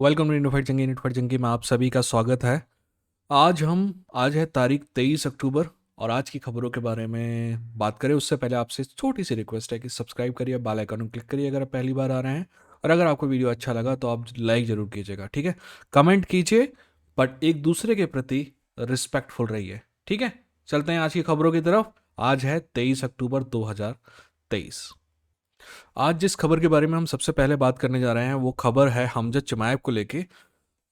Welcome to unified जंगी में आप सभी का स्वागत है। आज है तारीख 23 अक्टूबर और आज की खबरों के बारे में बात करें उससे पहले आपसे छोटी सी रिक्वेस्ट है कि सब्सक्राइब करिए, बेल आइकन क्लिक करिए अगर आप पहली बार आ रहे हैं। और अगर आपको वीडियो अच्छा लगा तो आप लाइक ज़रूर कीजिएगा, ठीक है। कमेंट कीजिए, बट एक दूसरे के प्रति रिस्पेक्टफुल रहिए, ठीक है। चलते हैं आज की खबरों की तरफ। आज है 23 अक्टूबर 2023। आज जिस खबर के बारे में हम सबसे पहले बात करने जा रहे हैं वो खबर है हमजद चिमायब को लेके।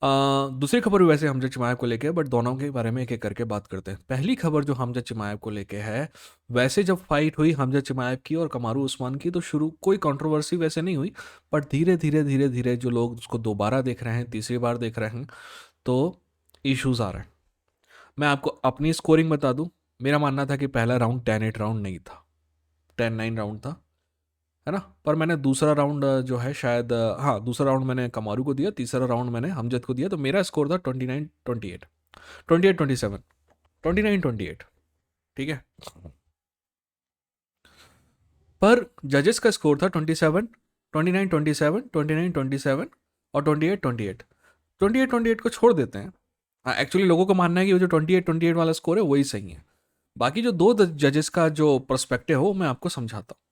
दूसरी खबर भी वैसे हमजद चिमायब को लेके, बट दोनों के बारे में एक एक करके बात करते हैं। पहली खबर जो हमजद चिमायब को लेके है, वैसे जब फाइट हुई हमजद चिमायब की और कमारू उस्मान की तो शुरू कोई कंट्रोवर्सी वैसे नहीं हुई। बट धीरे धीरे जो लोग उसको दोबारा देख रहे हैं, तीसरी बार देख रहे हैं, तो इश्यूज आ रहे हैं। मैं आपको अपनी स्कोरिंग बता दूं। मेरा मानना था कि पहला राउंड 10-8 राउंड नहीं था, 10-9 राउंड था, है ना। पर मैंने दूसरा राउंड जो है शायद, हाँ, दूसरा राउंड मैंने कमारू को दिया, तीसरा राउंड मैंने हमजद को दिया, तो मेरा स्कोर था 29-28, 28-27, 29-28, ठीक है। पर जजेस का स्कोर था 27, 29-27, 29-27 और 28-28। 28-28 को छोड़ देते हैं। हाँ, एक्चुअली लोगों का मानना है कि वो जो 28-28 वाला स्कोर है वही सही है। बाकी जो दो जजेस का जो पर्सपेक्टिव है वो मैं आपको समझाता हूँ।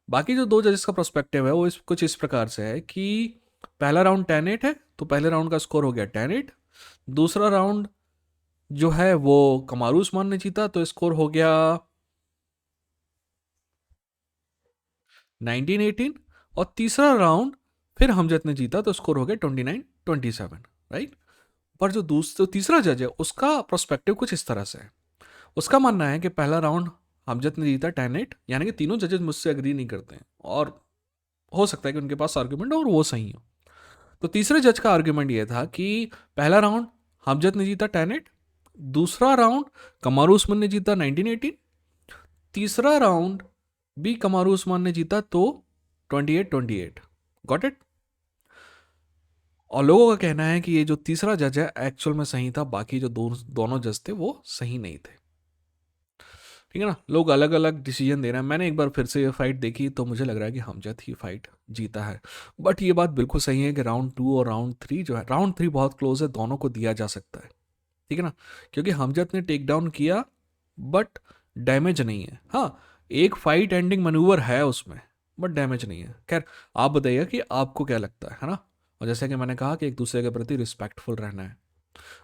बाकी जो दो जजेस का पर्सपेक्टिव है वो कुछ इस प्रकार से है कि पहला राउंड 10-8 है, तो पहले राउंड का स्कोर हो गया 10-8। दूसरा राउंड जो है वो कमारू उस्मान ने जीता, तो स्कोर हो गया 19-18। और तीसरा राउंड फिर हमजद ने जीता, तो स्कोर हो गया 29-27, राइट। पर जो तीसरा जज है उसका पर्सपेक्टिव कुछ इस तरह से है। उसका मानना है कि पहला राउंड हमजद ने जीता 10-8, यानी कि तीनों जजेस मुझसे एग्री नहीं करते हैं, और हो सकता है कि उनके पास आर्ग्यूमेंट हो और वो सही हो। तो तीसरे जज का आर्ग्यूमेंट ये था कि पहला राउंड हमजद ने जीता 10-8, दूसरा राउंड कमारू उस्मान ने जीता 19-18, तीसरा राउंड भी कमारू उस्मान ने जीता, तो 28-28। Got it. और लोगों का कहना है कि ये जो तीसरा जज है एक्चुअल में सही था, बाकी जो दोनों जज थे वो सही नहीं थे, ठीक है ना। लोग अलग अलग डिसीजन दे रहे हैं। मैंने एक बार फिर से ये फाइट देखी तो मुझे लग रहा है कि हमजद ही फाइट जीता है। बट ये बात बिल्कुल सही है कि राउंड 2 और राउंड 3 जो है, राउंड 3 बहुत क्लोज है, दोनों को दिया जा सकता है, ठीक है ना। क्योंकि हमजद ने टेक डाउन किया, बट डैमेज नहीं है। हाँ, एक फाइट एंडिंग मनूवर है उसमें, बट डैमेज नहीं है। खैर, आप बताइए कि आपको क्या लगता है ना। और जैसे कि मैंने कहा कि एक दूसरे के प्रति रिस्पेक्टफुल रहना है।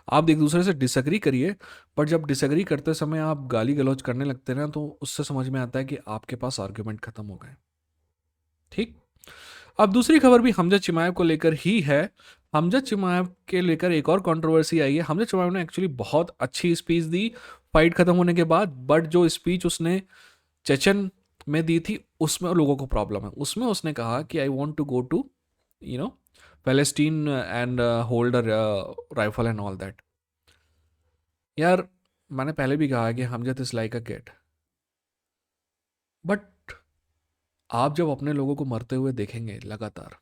आप एक दूसरे से डिसएग्री करिए, पर जब डिसएग्री करते समय आप गाली गलौज करने लगते हैं ना, तो उससे समझ में आता है कि आपके पास आर्ग्यूमेंट खत्म हो गए, ठीक। अब दूसरी खबर भी हमजद चिमायब को लेकर ही है। हमजद चिमायब के लेकर एक और कंट्रोवर्सी आई है। हमजद चिमायब ने एक्चुअली बहुत अच्छी स्पीच दी फाइट खत्म होने के बाद, बट जो स्पीच उसने चेचन में दी थी उसमें लोगों को प्रॉब्लम है। उसमें उसने कहा कि I want to go to, you know, Palestine and hold a rifle and all that. यार, मैंने पहले भी कहा कि Hamzad is like a kid, but आप जब अपने लोगों को मरते हुए देखेंगे लगातार,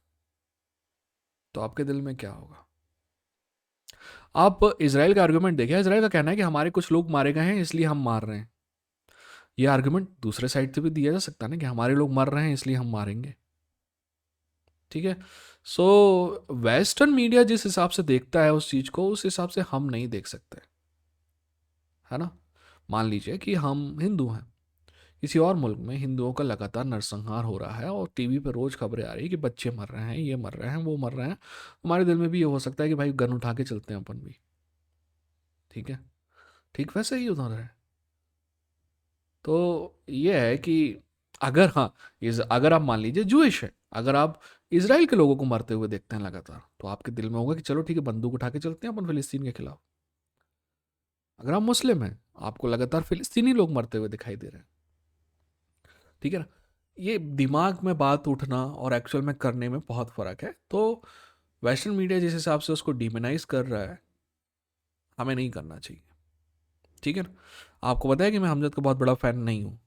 तो आपके दिल में क्या होगा। आप इसराइल का आर्गुमेंट देखिए। इसराइल का कहना है कि हमारे कुछ लोग मारे गए हैं इसलिए हम मार रहे हैं। ये आर्गुमेंट दूसरे साइड से भी दिया जा सकता है ना, कि हमारे लोग मर रहे हैं इसलिए हम मारेंगे, ठीक है। सो वेस्टर्न मीडिया जिस हिसाब से देखता है उस चीज़ को, उस हिसाब से हम नहीं देख सकते, है ना। मान लीजिए कि हम हिंदू हैं, किसी और मुल्क में हिंदुओं का लगातार नरसंहार हो रहा है और टीवी पर रोज खबरें आ रही है कि बच्चे मर रहे हैं, ये मर रहे हैं, वो मर रहे हैं। हमारे दिल में भी ये हो सकता है कि भाई गन उठा के चलते हैं अपन भी, ठीक है। ठीक वैसे ही उधर है। तो ये है कि अगर, हाँ, अगर आप मान लीजिए जूइश है, अगर आप इसराइल के लोगों को मरते हुए देखते हैं लगातार, तो आपके दिल में होगा कि चलो ठीक है, बंदूक उठा के चलते हैं अपन फिलिस्तीन के खिलाफ। अगर आप मुस्लिम हैं, आपको लगातार फिलिस्तीनी लोग मरते हुए दिखाई दे रहे हैं, ठीक है ना। ये दिमाग में बात उठना और एक्चुअल में करने में बहुत फ़र्क है। तो वेस्टर्न मीडिया जिस हिसाब से उसको डिमोनाइज कर रहा है, हमें नहीं करना चाहिए, ठीक है ना। आपको पता है कि मैं हमजद का बहुत बड़ा फ़ैन नहीं हूँ।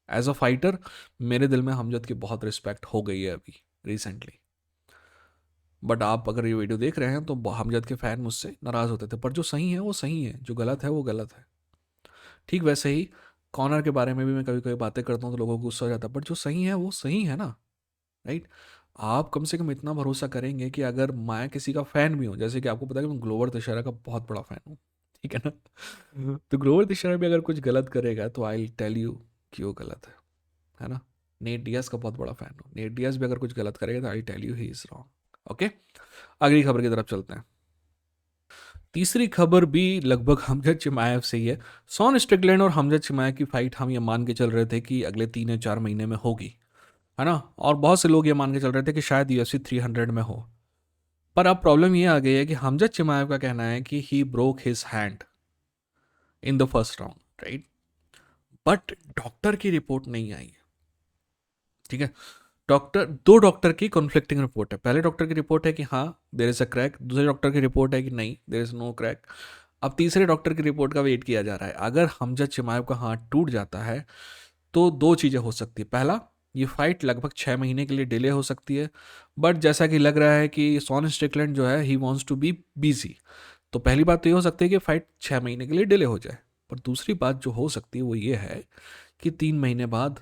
एज अ फाइटर मेरे दिल में हमजद की बहुत रिस्पेक्ट हो गई है अभी रिसेंटली। बट आप अगर ये वीडियो देख रहे हैं तो हमजद के फ़ैन मुझसे नाराज़ होते थे, पर जो सही है वो सही है, जो गलत है वो गलत है। ठीक वैसे ही कॉर्नर के बारे में भी मैं कभी कभी बातें करता हूँ तो लोगों को गुस्सा हो जाता है, बट जो सही है वो सही है ना, राइट। आप कम से कम इतना भरोसा करेंगे कि अगर मैं किसी का फ़ैन भी हूँ, जैसे कि आपको पता है कि मैं ग्लोवर तशैरा का बहुत बड़ा फ़ैन हूँ, ठीक है ना? तो ग्लोवर तशैरा भी अगर कुछ गलत करेगा तो आई विल टेल यू कि वो गलत है ना? नेट डियाज़ का बहुत बड़ा फ़ैन हूँ, नेट डियाज़ भी अगर कुछ गलत करेगा तो I will tell you he is wrong. Okay, अगली खबर की तरफ चलते हैं। तीसरी खबर भी लगभग हमजद चिमायव से ही है। शॉन स्ट्रिकलैंड और हमजद चिमायव की फाइट हम ये मान के चल रहे थे कि अगले 3 या 4 महीने में होगी, है ना? और बहुत से लोग ये मान के चल रहे थे कि शायद UFC 300 में हो। पर अब प्रॉब्लम ये आ गई है कि हमजद चिमायव का कहना है कि he broke his hand in the first round, right? But doctor की रिपोर्ट नहीं आई है, ठीक है? दो डॉक्टर की कॉन्फ्लिक्टिंग रिपोर्ट है। पहले डॉक्टर की रिपोर्ट है कि हाँ देर इज़ अ क्रैक, दूसरे डॉक्टर की रिपोर्ट है कि नहीं देर इज़ नो क्रैक। अब तीसरे डॉक्टर की रिपोर्ट का वेट किया जा रहा है। अगर हमजद चिमायव का हाथ टूट जाता है तो दो चीज़ें हो सकती है। पहला, ये फाइट लगभग 6 महीने के लिए डिले हो सकती है, बट जैसा कि लग रहा है कि शॉन स्ट्रिकलैंड जो है he wants to be busy, तो पहली बात तो ये हो सकती है कि फाइट 6 महीने के लिए डिले हो जाए। पर दूसरी बात जो हो सकती है वो ये है कि 3 महीने बाद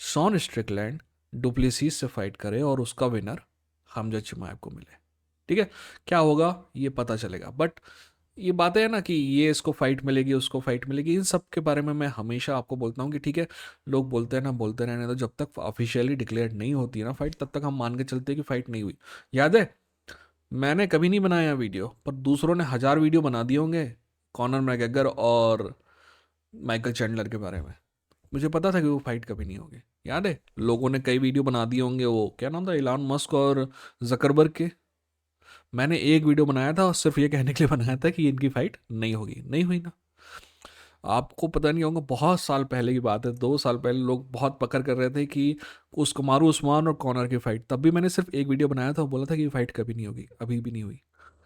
शॉन स्ट्रिकलैंड डुप्लेसिस से फाइट करे और उसका विनर हमजा चिमायव को मिले। ठीक है, क्या होगा ये पता चलेगा। बट ये बातें है ना कि ये इसको फाइट मिलेगी उसको फाइट मिलेगी, इन सब के बारे में मैं हमेशा आपको बोलता हूँ कि ठीक है, लोग बोलते हैं ना, बोलते रहने दो। जब तक ऑफिशियली डिक्लेयर नहीं होती है ना फाइट, तब तक हम मान के चलते हैं कि फाइट नहीं हुई। याद है, मैंने कभी नहीं बनाया वीडियो, पर दूसरों ने 1000 वीडियो बना दिए होंगे कॉनर मैकग्रेगर और माइकल चैंडलर के बारे में। मुझे पता था कि वो फाइट कभी नहीं होगी। याद है, लोगों ने कई वीडियो बना दिए होंगे, वो क्या नाम था, इलॉन मस्क और जकरबर्ग के। मैंने एक वीडियो बनाया था और सिर्फ ये कहने के लिए बनाया था कि इनकी फाइट नहीं होगी, नहीं हुई ना। आपको पता नहीं होगा, बहुत साल पहले की बात है, 2 साल पहले लोग बहुत पकड़ कर रहे थे कि उस कमारू उस्मान और कॉनर की फाइट, तब भी मैंने सिर्फ एक वीडियो बनाया था और बोला था कि ये फाइट कभी नहीं होगी, अभी भी नहीं हुई।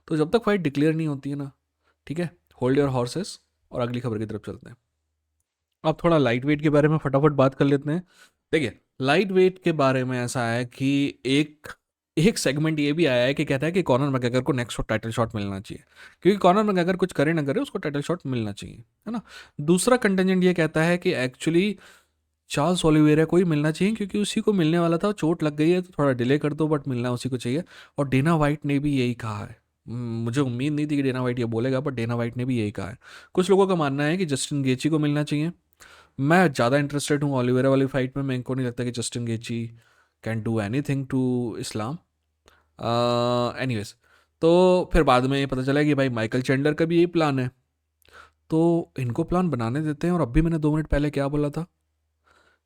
तो जब तक फाइट डिक्लेयर नहीं होती है ना, ठीक है, होल्ड योर हॉर्सेस और अगली खबर की तरफ चलते हैं। अब थोड़ा लाइट वेट के बारे में फटाफट बात कर लेते हैं। देखिए, लाइट वेट के बारे में ऐसा है कि एक एक सेगमेंट ये भी आया है कि कहता है कि कॉनर मैकग्रेगर को नेक्स्ट टाइटल शॉट मिलना चाहिए, क्योंकि कॉनर मैकग्रेगर कुछ करे ना करे उसको टाइटल शॉट मिलना चाहिए, है ना। दूसरा कंटेंजेंट ये कहता है कि एक्चुअली चार्ल्स ओलिवेरा को ही मिलना चाहिए, क्योंकि उसी को मिलने वाला था, चोट लग गई है तो थोड़ा डिले कर दो, बट मिलना उसी को चाहिए। और डेना वाइट ने भी यही कहा है। मुझे उम्मीद नहीं थी कि डेना वाइट ये बोलेगा, बट डेना वाइट ने भी यही कहा है। कुछ लोगों का मानना है कि जस्टिन गेची को मिलना चाहिए। मैं ज़्यादा इंटरेस्टेड हूँ ओलिवेरा वाली फाइट में। मेरे को नहीं लगता कि Justin Gaethje can do anything to Islam. Anyways, तो फिर बाद में ये पता चला कि भाई माइकल चैंडलर का भी यही प्लान है, तो इनको प्लान बनाने देते हैं। और अभी मैंने 2 मिनट पहले क्या बोला था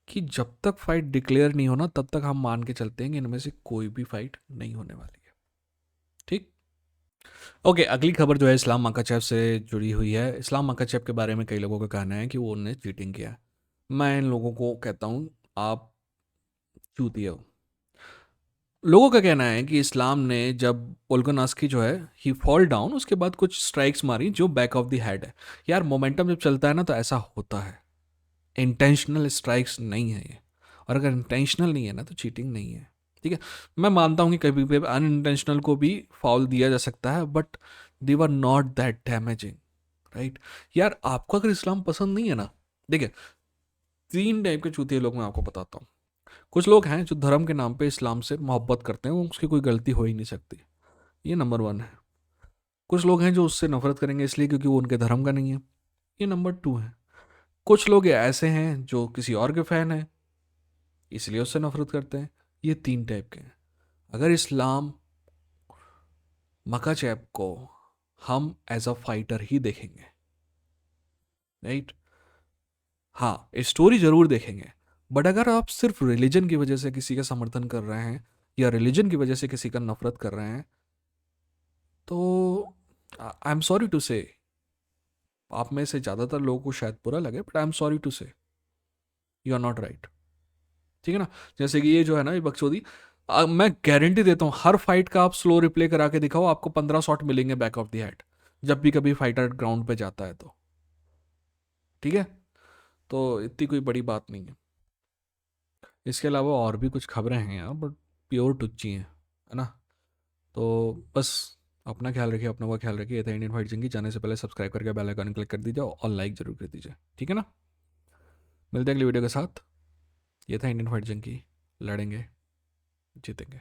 कि जब तक फाइट डिक्लेयर नहीं होना तब तक हम मान के चलते हैं कि इनमें से कोई भी फाइट नहीं होने वाली है। ठीक, ओके। अगली खबर जो है इस्लाम माकाचेव से जुड़ी हुई है। इस्लाम माकाचेव के बारे में कई लोगों का कहना है कि वो उन्होंने चीटिंग किया है। मैं इन लोगों को कहता हूँ आप चूतिए हो। लोगों का कहना है कि इस्लाम ने जब ओल्गोनास्की जो है ही फॉल डाउन, उसके बाद कुछ स्ट्राइक्स मारी जो बैक ऑफ द हेड है। यार मोमेंटम जब चलता है ना तो ऐसा होता है, इंटेंशनल स्ट्राइक्स नहीं है ये। और अगर इंटेंशनल नहीं है ना तो चीटिंग नहीं है, ठीक है। मैं मानता हूँ कि कभी कभी अनइंटेंशनल को भी फाउल दिया जा सकता है, but they were not that damaging, right. यार आपको अगर इस्लाम पसंद नहीं है ना, देखिए 3 टाइप के चूतिए लोग मैं आपको बताता हूँ। कुछ लोग हैं जो धर्म के नाम पे इस्लाम से मोहब्बत करते हैं, वो उसकी कोई गलती हो ही नहीं सकती, ये नंबर 1 है। कुछ लोग हैं जो उससे नफरत करेंगे इसलिए क्योंकि वो उनके धर्म का नहीं है, ये नंबर 2 है। कुछ लोग ऐसे हैं जो किसी और के फैन हैं इसलिए उससे नफरत करते हैं, ये 3 टाइप के हैं। अगर इस्लाम मकाचैब को हम एज अ फाइटर ही देखेंगे, राइट, हाँ स्टोरी जरूर देखेंगे, बट अगर आप सिर्फ रिलीजन की वजह से किसी का समर्थन कर रहे हैं या रिलीजन की वजह से किसी का नफरत कर रहे हैं, तो आई एम सॉरी टू से, आप में से ज़्यादातर लोगों को शायद बुरा लगे, but I am sorry to say you are not right, ठीक है ना। जैसे कि ये जो है ना, ये बकचोदी, मैं गारंटी देता हूँ हर फाइट का आप स्लो रिप्ले करा के दिखाओ, आपको 15 शॉट मिलेंगे बैक ऑफ द हेड जब भी कभी फाइटर ग्राउंड पे जाता है तो, ठीक है। तो इतनी कोई बड़ी बात नहीं है। इसके अलावा और भी कुछ खबरें हैं यार, बट प्योर टुच्ची हैं, है ना। तो बस अपना ख्याल रखिए, अपनों का ख्याल रखिए। ये था इंडियन फाइट जंगी। जाने से पहले सब्सक्राइब करके बेल आइकन क्लिक कर दीजिए और लाइक जरूर कर दीजिए, ठीक है ना। मिलते हैं अगली वीडियो के साथ। ये था इंडियन फाइट जंगी। लड़ेंगे, जीतेंगे।